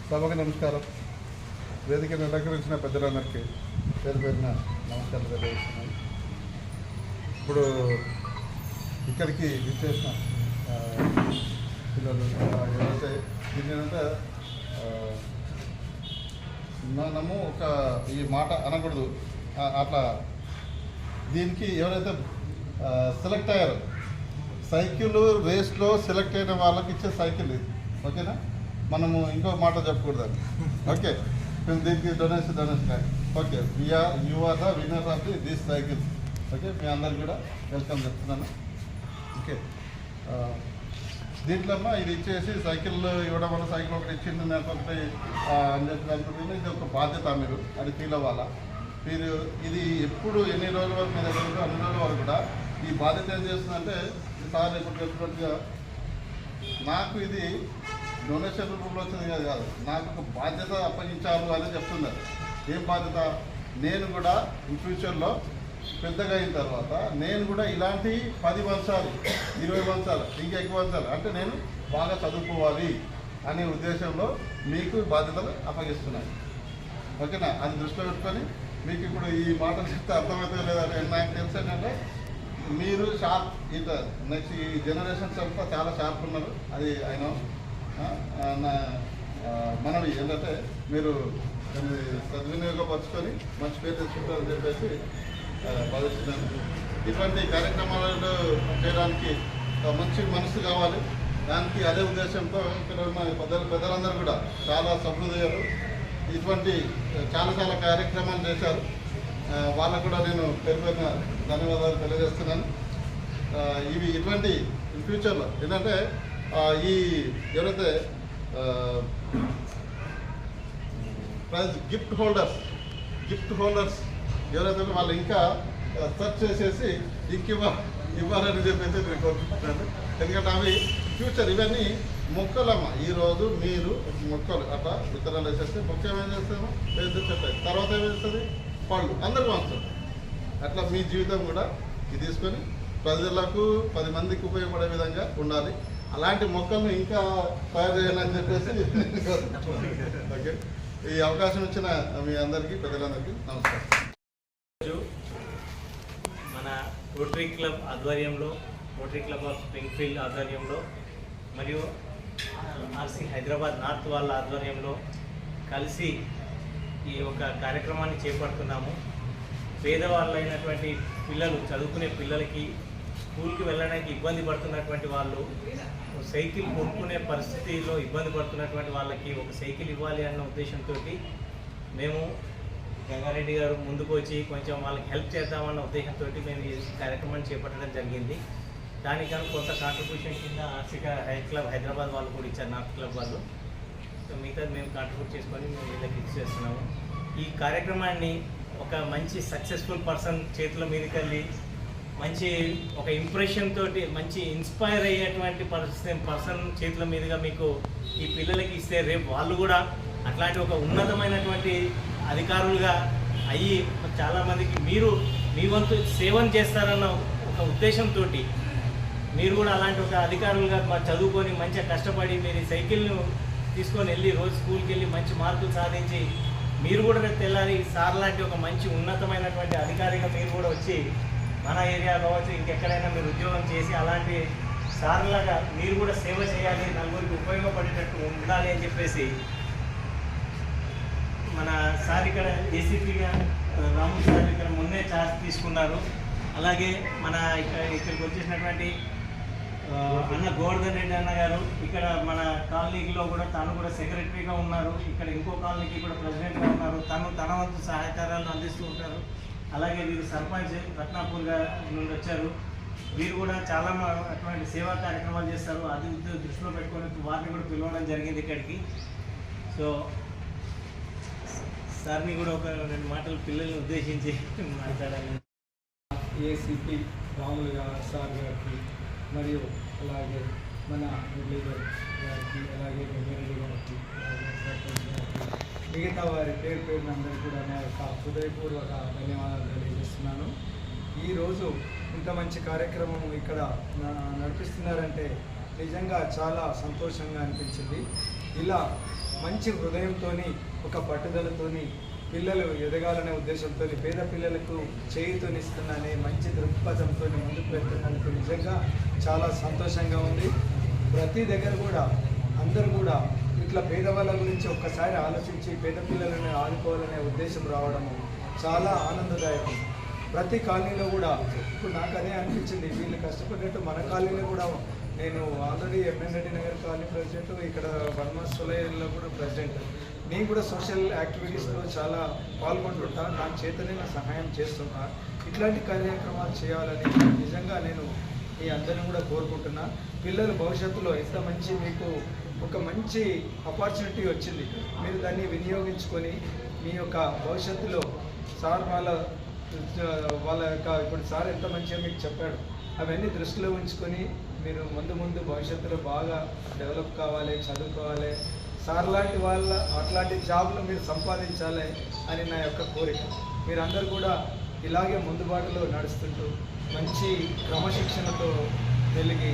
సభకు నమస్కారం. వేదికను అలంకరించిన పెద్దలందరికీ పేరు పేరున నమస్కారం తెలియజేస్తున్నాను. ఇప్పుడు ఇక్కడికి విచ్చేసిన పిల్లలు ఎవరైతే దీనినంతా మనము ఒక ఈ మాట అనకూడదు, అట్లా దీనికి ఎవరైతే సెలెక్ట్ అయ్యారో సైకిల్ రేస్లో సెలెక్ట్ అయిన వాళ్ళకి ఇచ్చే సైకిల్ ఇది, ఓకేనా? మనము ఇంకో మాట చెప్పకూడదు. ఓకే, మేము దీనికి donation okay, you are the winner of this cycle. Okay, మీ అందరికి కూడా వెల్కమ్ చెప్తున్నాను. ఓకే, దీంట్లో ఇది ఇచ్చేసి సైకిల్ ఇవ్వడం వల్ల సైకిల్ ఒకటి ఇచ్చింది నాకు ఒకటి అని చెప్పి అనుకుంటుంది. ఇది ఒక బాధ్యత, మీరు అది ఫీల్ అవ్వాలా. మీరు ఇది ఎప్పుడు ఎన్ని రోజుల వరకు మీ దగ్గర ఉంటే అన్ని రోజుల వరకు కూడా ఈ బాధ్యత ఏం చేస్తుందంటే, సార్ ఇప్పుడు చెప్పినట్టుగా నాకు ఇది డొనేషన్ రూపంలో వచ్చింది కాదు, నాకు ఒక బాధ్యత అప్పగించారు అని చెప్తున్నారు. ఏం బాధ్యత? నేను కూడా ఇన్ ఫ్యూచర్లో పెద్దగా అయిన తర్వాత నేను కూడా ఇలాంటి 10 సంవత్సరాలు 20 సంవత్సరాలు ఇంకా ఎక్కువ సంవత్సరాలు అంటే నేను బాగా చదువుకోవాలి అనే ఉద్దేశంలో మీకు బాధ్యతలు అప్పగిస్తున్నాను. ఓకేనా? అది దృష్టిలో పెట్టుకొని మీకు ఇప్పుడు ఈ మాటలు చెప్తే అర్థమవుతుందో లేదంటే నాకు తెలుసు ఏంటంటే మీరు షార్ప్ ఇంకా నెక్స్ట్ ఈ జనరేషన్స్ అంతా చాలా షార్ప్ ఉన్నారు. అది ఆయన మనవి ఏంటంటే మీరు దాన్ని సద్వినియోగపరుచుకొని మంచి పేరు తెచ్చుకుంటారని చెప్పేసి భావిస్తున్నాను. ఇటువంటి కార్యక్రమాలు చేయడానికి మంచి మనసు కావాలి. దానికి అదే ఉద్దేశంతో ఇక్కడ ఉన్న పెద్దలందరూ కూడా చాలా సహృదయాలు ఇటువంటి చాలా కార్యక్రమాలు చేశారు. వాళ్ళకు కూడా నేను పేరు పేరున ధన్యవాదాలు తెలియజేస్తున్నాను. ఇవి ఇటువంటి ఫ్యూచర్లో ఏంటంటే ఈ ఎవరైతే ప్రైజ్ గిఫ్ట్ హోల్డర్స్ ఎవరైతే వాళ్ళు ఇంకా సెర్చ్ చేసేసి ఇవ్వాలని చెప్పేసి నేను కోరుకుంటున్నాను. ఎందుకంటే అవి ఫ్యూచర్ ఇవన్నీ మొక్కలమ్మ. ఈరోజు మీరు మొక్కలు అట్లా విత్తనాలు వేసేస్తే మొక్క ఏమేం చేస్తాము వేస్తే చెప్తాయి, తర్వాత ఏమేస్తుంది పళ్ళు అందరికీ వస్తుంది. అట్లా మీ జీవితం కూడా ఇది తీసుకొని ప్రజలకు 10 మందికి ఉపయోగపడే విధంగా ఉండాలి. అలాంటి మొక్కలను ఇంకా తయారు చేయాలని చెప్పేసి ఓకే, ఈ అవకాశం ఇచ్చిన మీ అందరికీ పెద్దలందరికీ నమస్కారం. మన రోటరీ క్లబ్ ఆధ్వర్యంలో, రోటరీ క్లబ్ ఆఫ్ స్ప్రింగ్ఫీల్డ్ ఆధ్వర్యంలో మరియు ఆర్సీ హైదరాబాద్ నార్త్ వాళ్ళ ఆధ్వర్యంలో కలిసి ఈ ఒక కార్యక్రమాన్ని చేపడుతున్నాము. పేదవాళ్ళైనటువంటి పిల్లలు, చదువుకునే పిల్లలకి స్కూల్కి వెళ్ళడానికి ఇబ్బంది పడుతున్నటువంటి వాళ్ళు, సైకిల్ కొనుక్కునే పరిస్థితిలో ఇబ్బంది పడుతున్నటువంటి వాళ్ళకి ఒక సైకిల్ ఇవ్వాలి అన్న ఉద్దేశంతో మేము గంగారెడ్డి గారు ముందుకు వచ్చి కొంచెం వాళ్ళకి హెల్ప్ చేద్దామన్న ఉద్దేశంతో మేము ఈ కార్యక్రమాన్ని చేపట్టడం జరిగింది. దానికన్నా కొంత కాంట్రిబ్యూషన్ కింద ఆర్సీ క్లబ్ హైదరాబాద్ వాళ్ళు కూడా ఇచ్చారు, నార్త్ క్లబ్ వాళ్ళు. సో మిగతా మేము కాంట్రిబ్యూట్ చేసుకొని మేము వీళ్ళకి ఇచ్చేస్తున్నాము. ఈ కార్యక్రమాన్ని ఒక మంచి సక్సెస్ఫుల్ పర్సన్ చేతుల మీదకి వెళ్ళి మంచి ఒక ఇంప్రెషన్ తోటి మంచి ఇన్స్పైర్ అయ్యేటువంటి పర్సన్ చేతుల మీదుగా మీకు ఈ పిల్లలకి ఇస్తే రేపు వాళ్ళు కూడా అట్లాంటి ఒక ఉన్నతమైనటువంటి అధికారులుగా అయ్యి చాలామందికి మీరు మీ వంతు సేవను చేస్తారన్న ఒక ఉద్దేశంతో మీరు కూడా అలాంటి ఒక అధికారులుగా చదువుకొని మంచిగా కష్టపడి మీరు ఈ సైకిల్ను తీసుకొని వెళ్ళి రోజు స్కూల్కి వెళ్ళి మంచి మార్కులు సాధించి మీరు కూడా రేపు తెల్లారి సార్ లాంటి ఒక మంచి ఉన్నతమైనటువంటి అధికారిగా మీరు కూడా వచ్చి మన ఏరియా కావచ్చు ఇంకెక్కడైనా మీరు ఉద్యోగం చేసి అలాంటి సార్లాగా మీరు కూడా సేవ చేయాలి, నలుగురికి ఉపయోగపడేటట్టు ఉండాలి అని చెప్పేసి మన సార్ ఇక్కడ ఏసీపీగా రాము సార్ ఇక్కడ మొన్నే ఛార్జ్ తీసుకున్నారు. అలాగే మన ఇక్కడికి వచ్చేసినటువంటి అన్న గోవర్ధన్ రెడ్డి అన్న గారు ఇక్కడ మన కాలనీలో కూడా తాను కూడా సెక్రటరీగా ఉన్నారు. ఇక్కడ ఇంకో కాలనీకి కూడా ప్రెసిడెంట్గా ఉన్నారు. తన వంతు సహాయకారాలను అందిస్తూ ఉంటారు. అలాగే వీరు సర్పంచ్ రత్నాపూర్ నుండి వచ్చారు. వీరు కూడా చాలా అటువంటి సేవా కార్యక్రమాలు చేస్తారు. అది దృష్టిలో పెట్టుకొని వారిని కూడా పిలవడం జరిగింది ఇక్కడికి. సో సార్ని కూడా ఒక 2 మాటలు పిల్లల్ని ఉద్దేశించి మాట్లాడాలి. ఏసీపీ రాములు సార్ గారికి మరియు అలాగే మన మురళీధర్ గారికి అలాగే గంగారెడ్డి గారికి మిగతా వారి పేరున అందరికీ కూడా నా యొక్క హృదయపూర్వక ధన్యవాదాలు తెలియజేస్తున్నాను. ఈరోజు ఇంత మంచి కార్యక్రమం ఇక్కడ నడిపిస్తున్నారంటే నిజంగా చాలా సంతోషంగా అనిపించింది. ఇలా మంచి హృదయంతో, ఒక పట్టుదలతోని పిల్లలు ఎదగాలనే ఉద్దేశంతో పేద పిల్లలకు చేయూతనిస్తున్ననే మంచి దృక్పథంతో ముందుకు వెళ్తున్నందుకు నిజంగా చాలా సంతోషంగా ఉంది. ప్రతి దగ్గర కూడా అందరూ కూడా ఇట్లా పేదవాళ్ళ గురించి ఒక్కసారి ఆలోచించి పేద పిల్లలను ఆదుకోవాలనే ఉద్దేశం రావడము చాలా ఆనందదాయకం. ప్రతి కాలనీలో కూడా ఇప్పుడు నాకు అదే అనిపించింది, వీళ్ళు కష్టపడ్డట్టు మన కాలనీలో కూడా నేను already MN Reddy Nagar colony president, ఇక్కడ వర్మస్వలయంలో కూడా ప్రెసిడెంట్. నేను కూడా సోషల్ యాక్టివిటీస్లో చాలా పాల్గొంటుంటా, నాకు చేతనే నా సహాయం చేస్తుంటా. ఇట్లాంటి కార్యక్రమాలు చేయాలని నిజంగా నేను మీ అందరిని కూడా కోరుకుంటున్నా. పిల్లల భవిష్యత్తులో ఎంత మంచి మీకు ఒక మంచి ఆపర్చునిటీ వచ్చింది, మీరు దాన్ని వినియోగించుకొని మీ యొక్క భవిష్యత్తులో సార్ వాళ్ళ యొక్క ఇప్పుడు సార్ ఎంత మంచిగా మీకు చెప్పాడు, అవన్నీ దృష్టిలో ఉంచుకొని మీరు ముందు భవిష్యత్తులో బాగా డెవలప్ కావాలి, చదువుకోవాలి, సార్ లాంటి అట్లాంటి జాబ్లు మీరు సంపాదించాలి అని నా యొక్క కోరిక. మీరందరూ కూడా ఇలాగే ముందుబాటులో నడుస్తుంటూ మంచి క్రమశిక్షణతో వెలిగి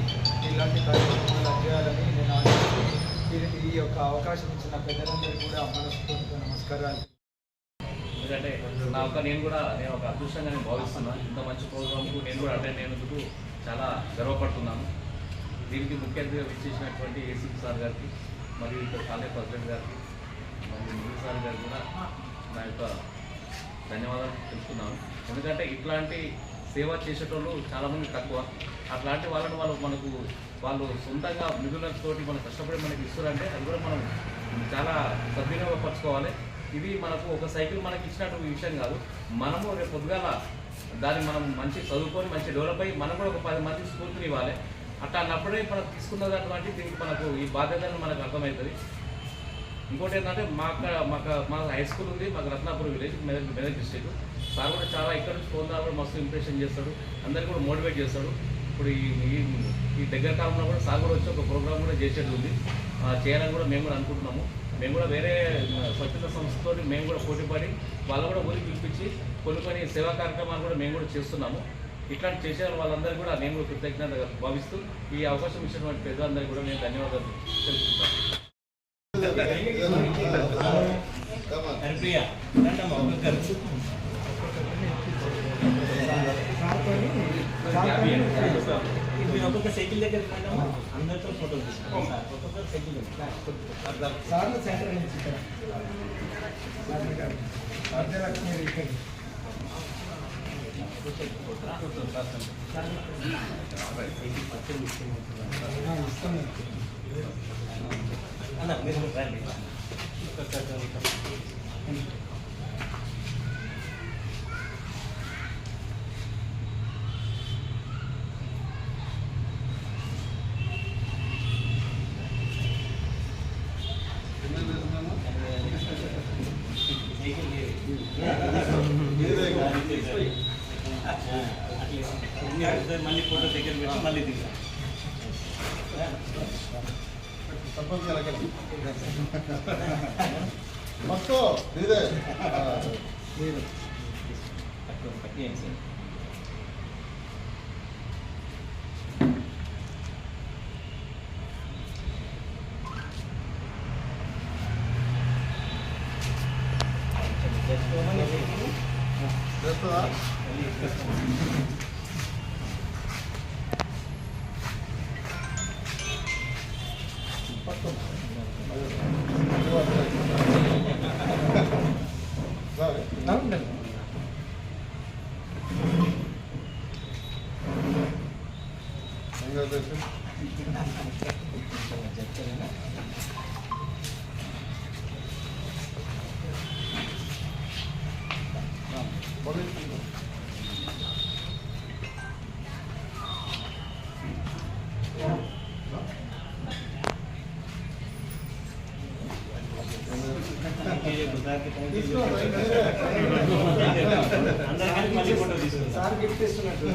ఇలాంటి కార్యక్రమాలు చేయాలని నేను ఆశిస్తూ ఈ యొక్క అవకాశం ఇచ్చిన పెద్దలందరికీ కూడా మనస్ఫూర్తిగా నమస్కారాలు. ఎందుకంటే నేను ఒక అదృష్టంగా నేను భావిస్తున్నాను. ఇంత మంచి ప్రోగ్రాంకు నేను కూడా అటెండ్ అయినందుకు చాలా గర్వపడుతున్నాను. దీనికి ముఖ్య అతిథిగా విచ్చేసినటువంటి ఏసీపీ సార్ గారికి మరియు ఇక్కడ కాలేజ్ ప్రెసిడెంట్ గారికి మరియు మురళీ సార్ గారికి కూడా నా యొక్క ధన్యవాదాలు తెలుపుతున్నాను. ఎందుకంటే ఇట్లాంటి సేవ చేసేటోళ్ళు చాలామంది తక్కువ. అట్లాంటి వాళ్ళని వాళ్ళు సొంతంగా నిధులతోటి మనం కష్టపడి మనకి ఇస్తారంటే అది కూడా మనం చాలా సద్వినియోగపరచుకోవాలి. ఇది మనకు ఒక సైకిల్ మనకి ఇచ్చినట్టు విషయం కాదు. మనము రేపు పొద్దుగాల దాన్ని మనం మంచి చదువుకొని మంచి డెవలప్ అయ్యి మనం కూడా ఒక 10 మందికి స్ఫూర్తిని ఇవ్వాలి. అట్లా అన్నప్పుడే మనం తీసుకున్నటువంటి దీనికి మనకు ఈ బాధ్యతను మనకు అర్థమవుతుంది. ఇంకోటి ఏంటంటే మా హై స్కూల్ ఉంది, మాకు Ratnapur village, Medak district. Sir కూడా చాలా ఇక్కడ నుంచి పోదా కూడా మస్తు ఇంప్రెషన్ చేస్తాడు, అందరికీ కూడా మోటివేట్ చేస్తాడు. ఇప్పుడు ఈ దగ్గర కాలంలో కూడా సార్ కూడా వచ్చి ఒక ప్రోగ్రామ్ కూడా చేసేది ఉంది, చేయాలని కూడా మేము కూడా అనుకుంటున్నాము. మేము కూడా వేరే స్వచ్ఛత సంస్థతో మేము కూడా పోటీపడి వాళ్ళు కూడా ఊరికి పిలిపించి కొన్ని సేవా కార్యక్రమాలు కూడా మేము కూడా చేస్తున్నాము. ఇట్లాంటి చేసే వాళ్ళందరూ కూడా నేను కూడా కృతజ్ఞతగా భావిస్తూ ఈ అవకాశం ఇచ్చినటువంటి పెద్దలందరికీ కూడా నేను ధన్యవాదాలు తెలుపుతున్నాను. మీరు ఒక్కొక్క సైకిల్ దగ్గర అందరితో ఫోటోలు తీసుకుంటాం సార్. ఒక్కొక్క సైకిల్ సార్లు సెంటర్ నుంచి అన్న మీరు రండి. మళ్ళీ ఫోటో దగ్గర పెట్టి మళ్ళీ దిగాం. మొత్తం ఇదే చేస్తుందా? అందరికీ మళ్ళీ ఫోటో తీసుకుంటాం. సార్ గిఫ్ట్ ఇస్తున్నట్టు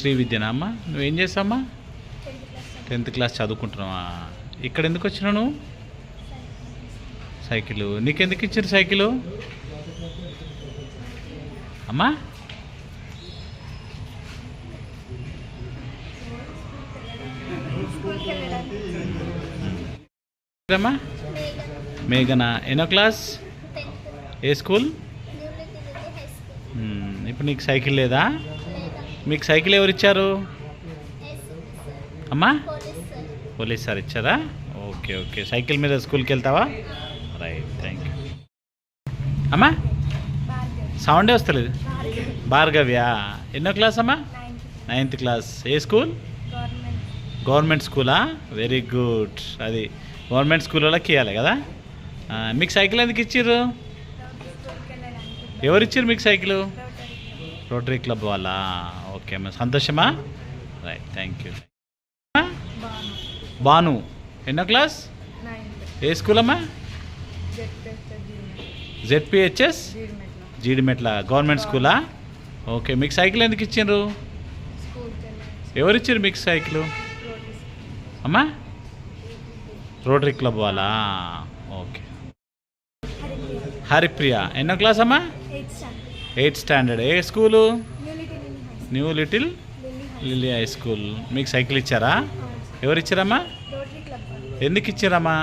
శ్రీ విద్యనా అమ్మ? నువ్వేం చేస్తావమ్మా? 10th class చదువుకుంటున్నావా? ఇక్కడ ఎందుకు వచ్చినావు నువ్వు? సైకిల్ నీకెందుకు ఇచ్చారు సైకిలు అమ్మా? అమ్మా మేఘనా ఎన్నో క్లాస్? ఏ స్కూల్? ఇప్పుడు నీకు సైకిల్ లేదా? మీకు సైకిల్ ఎవరు ఇచ్చారు అమ్మా? పోలీస్ సార్ ఇచ్చారా? Okay okay. సైకిల్ మీద స్కూల్కి వెళ్తావా? రైట్, థ్యాంక్ యూ అమ్మా. సౌండే వస్తలేదు. భార్గవ్యా ఎన్నో క్లాస్ అమ్మా? 9th class. ఏ స్కూల్? గవర్నమెంట్ స్కూలా? Very good. అది గవర్నమెంట్ స్కూల్ వాళ్ళకి ఇవ్వాలి కదా. మీకు సైకిల్ ఎందుకు ఇచ్చారు? ఎవరు ఇచ్చారు మీకు సైకిల్? రోటరీ క్లబ్ వాళ్ళ. ఓకే అమ్మా, సంతోషమా? Right, thank you. బాను ఎన్నో క్లాస్? ఏ స్కూల్ అమ్మా? ZPHS జీడిమెట్ల గవర్నమెంట్ స్కూలా? ఓకే. మీకు సైకిల్ ఎందుకు ఇచ్చిండ్రు? ఎవరు ఇచ్చారు మీకు సైకిల్ అమ్మా? రోటరీ క్లబ్ వాళ్ళా? ఓకే. హరిప్రియ ఎన్నో క్లాస్ అమ్మా? 8th standard. ఏ school? New little lily high school. మీకు సైకిల్ ఇచ్చారా? ఎవరు ఇచ్చారమ్మా? ఎందుకు ఇచ్చారమ్మా?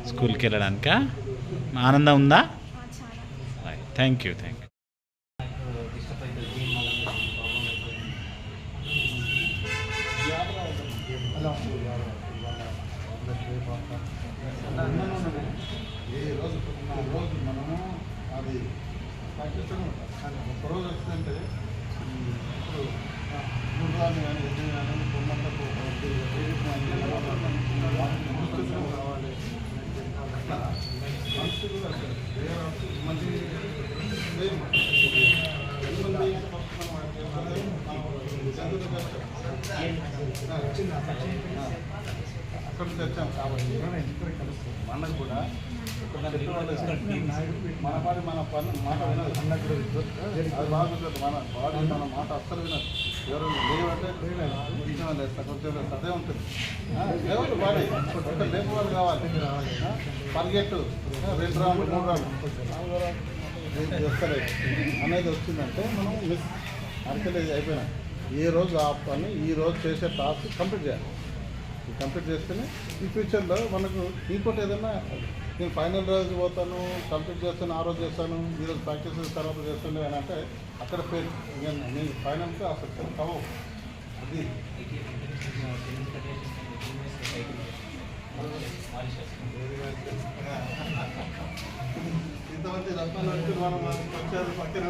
స్కూల్కి వెళ్ళడానికా? ఆనందం ఉందా? Thank you, thank you. ఏ రోజు మనము అది పాకిస్తాన్ ఒకరోజు వచ్చిందంటే ఇప్పుడు 3 రోజులు కానీ 8 కానీ పొమ్మంటకు కావాలి. మనిషి కూడా మంచి అక్కడ నుంచి వచ్చాం కాబట్టి మనకు కూడా మన పాటి మన మాట వినదు. అది బాగుంటుంది. మన బాడీ మన మాట అస్సలు వినదు. ఎవరు లేవంటే కొంచెం లేస్తా, కొంచెం లేస్తా, అదే ఉంటుంది. లేవదు బాడీ. ఒక లేపు వాళ్ళు కావాలి. పరిగెట్టు 2 రౌండ్లు 3 రౌండ్లు చేస్తలేదు అనేది వచ్చిందంటే మనం మిస్ అరకలేదు అయిపోయినా. ఏ రోజు ఆ పని ఈ రోజు చేసే టాస్క్ కంప్లీట్ చేయాలి. కంప్లీట్ చేస్తేనే ఈ ఫ్యూచర్లో మనకు ఇంకోటి ఏదైనా నేను ఫైనల్ రోజు పోతాను, కంప్లీట్ చేస్తాను, ఆ రోజు చేస్తాను, ఈరోజు ప్రాక్టీస్ తర్వాత చేస్తాను అని అంటే అక్కడ ఫెయిల్. నేను ఫైనల్గా అసలు సెలెక్ట్ అవ్వవు. అది ఇంతమంది రత్నాలు వచ్చి మనం వచ్చారు పక్కన